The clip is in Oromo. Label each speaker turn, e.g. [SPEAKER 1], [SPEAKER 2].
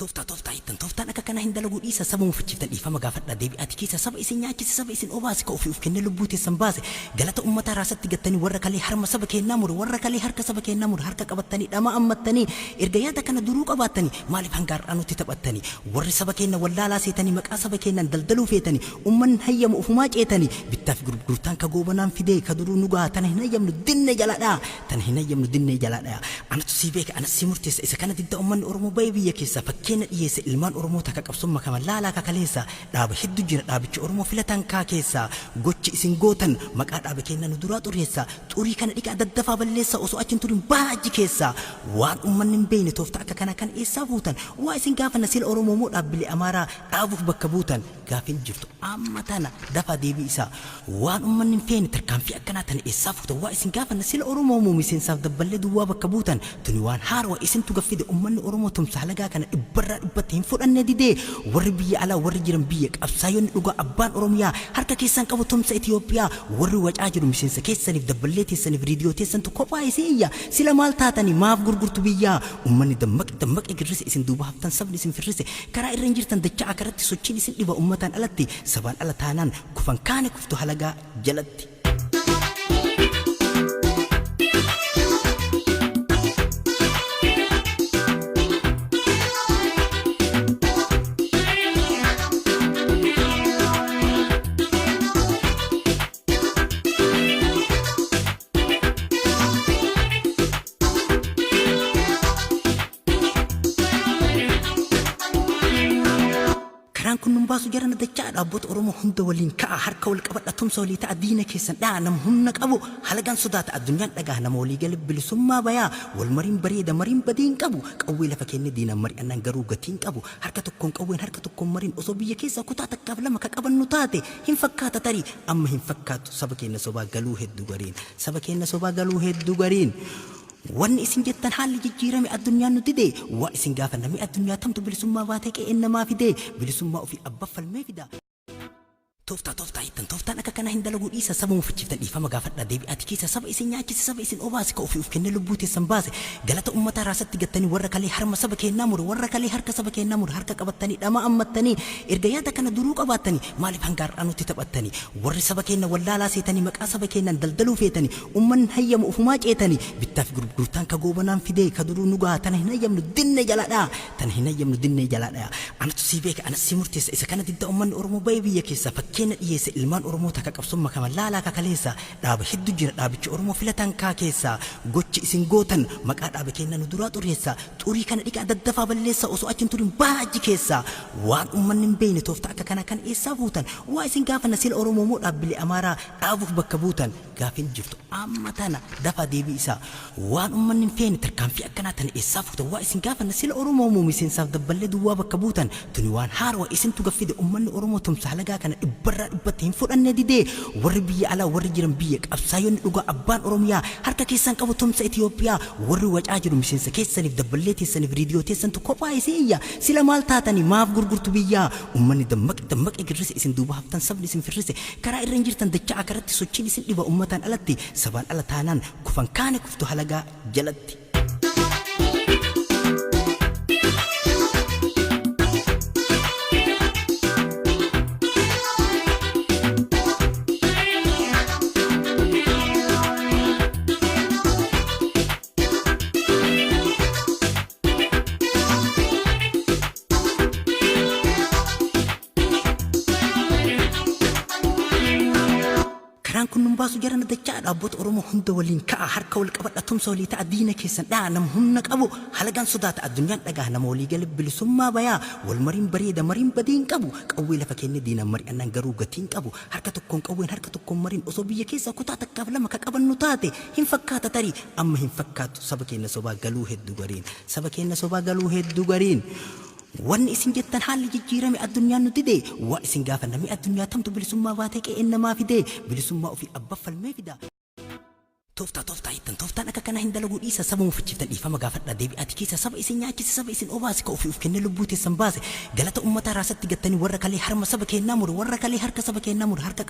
[SPEAKER 1] Tooftaa ittiin tooftaan akka kana hin dalaguu dhiisa saba mufachiiftan dhiifama gaafadha deebi'aati keessa saba isin nyaachise saba isin obaase ka ofii of kennee lubbuu teessan baase galata ummataa raasatti gattanii warra kalee harma saba kennaa mure warra kalee harka saba kennaa mure harka qabattanii dhama ammattanii erga yaada kana duruu qabattanii maaliif hangaarraa nutti taphattanii warri saba kenna wallaalaa seetanii maqaa saba kennan daldaluu feetanii umman hayyamu ufumaa ceetanii bittaaf gurgurtaan ka goobanaan fidee ka duruu nugaa tana hin hayyamnu dinne jaladhaa tana hin hayyamnu dinne jaladhaa anatu sii beeka anas sii murteessa isa kana didda ummanni Oromoo baay'ee biyya keessa kenna dhiyeesse ilmaan Oromoo takka qabsumma kama laalaa kakaleessa dhaaba hedduu jira dhaabichi Oromoo filatan kaa keessa gochi isin gootan maqaa dhaaba kenna nu duraa xureessa xurii kana dhiqaa daddafaa balleessa osoo achin turin baaji keessa waan ummanni hin beekne tooftaa akka kana kan eessaa fuutan waa isin gaafa nasiila Oromoo moo dhaabbilee Amaaraa dhaabuuf bakka buutan gaafin jirtu amma tana dafa deebii isaa waan ummanni hin feene tarkaanfii akkanaa tana eessaa fuutan waa isin gaafa nasiila Oromoo moo miseensaaf dabballee duwwaa bakka buutan tuni waan haarawaa isintu gaffide ummanni Oromoo tumsa halagaa kana barra dhibbateen fudhanne didee warri biyya alaa warri jiran biyya qabsaayonni dhugaa abbaan Oromiyaa harka keessan qabu tumsa Itoophiyaa warri wacaa jiru miseensa keessaniif dabballee teessaniif riidiyoo teessantu kophaa isiyya sila maal taatanii maaf gurgurtu biyyaa ummanni dammaqe girrise isin duuba haftan sabni isin firrise karaa irra jirtan dachaa akaratti sochiin isin dhiba ummataan alatti sabaan ala taanaan kufan kaane kuftu halagaa jalatti. kun numbaasu jarana dachaa dhaabbota Oromoo hunda waliin ka'a harka wal qabadha tumsa walii ta'a diina keessan dhaa nam humna qabu halagaan sodaata addunyaan dhagaa nama walii gala bilisummaa bayaa wal mariin bareeda mariin badiin qabu qawwee lafa kenne diina mari'annan garuu gatiin qabu harka tokkoon qawween harka tokkoon mariin osoo biyya keessa kutaa takkaaf lama ka qabannu taate hin fakkaata tarii amma hin fakkaatu saba keenya sobaa galuu hedduu gariin saba keenya sobaa galuu hedduu gariin wanni isin jettan haalli jijjiirame addunyaan nuti dee waa isin gaafanname addunyaa tamtu bilisummaa baatee qe'een namaa fidee bilisummaa ofii abba falmee fida. Tooftaa ittiin tooftaan akka kana hin dalaguu dhiisa saba mufachiiftan dhiifama gaafadha deebi'aati keessa saba isin nyaachise saba isin obaase ka ofii of kennee lubbuu teessan baase galata ummataa raasatti gattanii warra kalee harma saba kennaa mure warra kalee harka saba kennaa mure harka qabattanii dhama ammattanii erga yaada kana duruu qabattanii maaliif hangaarraa nutti taphattanii warri saba kenna wallaalaa seetanii maqaa saba kennan daldaluu feetanii umman hayyamu ufumaa ceetanii bittaaf gurgurtaan ka goobanaan fidee ka duruu nugaa tana hin hayyamnu dinne jaladhaa tana hin hayyamnu dinne jaladhaa anatu sii beeka anas sii murteessa isa kana didda ummanni Oromoo baay'ee biyya keessa kenna dhiyeesse ilmaan Oromoo takka qabsumma kama laalaa kakaleessa dhaaba hedduu jira dhaabichi Oromoo filatan kaa keessa gochi isin gootan maqaa dhaaba kenna nu duraa xureessa xurii kana dhiqaa daddafaa balleessa osoo achin turin baaji keessa waan ummanni hin beekne tooftaa akka kana kan eessaa fuutan waa isin gaafa nasiila Oromoo moo dhaabbilee Amaaraa dhaabuuf bakka buutan gaafin jirtu amma tana dafa deebii isaa waan ummanni hin feene tarkaanfii akkanaa tana eessaa fuutan waa isin gaafa nasiila Oromoo moo miseensaaf dabballee duwwaa bakka buutan tuni waan haarawaa isintu gaffide ummanni Oromoo tumsa halagaa kana dhibbarraa dhibbateen fudhanne didee warri biyya alaa warri jiran biyya qabsaayonni dhugaa abbaan Oromiyaa harka keessan qabu tumsa Itoophiyaa warri wacaa jiru miseensa keessaniif dabballee teessaniif riidiyoo teessantu kophaa isiyya sila maal taatanii maaf gurgurtu biyyaa ummanni dammaqe girrise isin duuba haftan sabni isin firrise karaa irra jirtan dachaa akaratti sochiin isin dhiba ummataan alatti sabaan ala taanaan kufan kaane kuftu halagaa jalatti. kun numbaasu jarana dachaa dhaabbota Oromoo hunda waliin ka'a harka wal qabadha tumsa walii ta'a diina keessan dhaa nam humna qabu halagaan sodaata addunyaan dhagaa nama walii gala bilisummaa bayaa wal mariin bareeda mariin badiin qabu qawwee lafa kenne diina mari'annan garuu gatiin qabu harka tokkoon qawween harka tokkoon mariin osoo biyya keessa kutaa takkaaf lama ka qabannu taate hin fakkaata tarii amma hin fakkaatu saba keenya sobaa galuu hedduu gariin saba keenya sobaa galuu hedduu gariin. wanni isin jettan haalli jijjiirame addunyaan nuti dee waa isin gaafanname addunyaa tamtu bilisummaa baatee qe'een namaa fidee bilisummaa ofii abba falmee fida. Tooftaa ittiin tooftaan akka kana hin dalaguu dhiisa saba mufachiiftan dhiifama gaafadha deebi'aati keessa saba isin nyaachise saba isin obaase ka ofii of kennee lubbuu teessan baase galata ummataa raasatti gattanii warra kalee harma saba kennaa mure warra kalee harka saba kennaa mure harka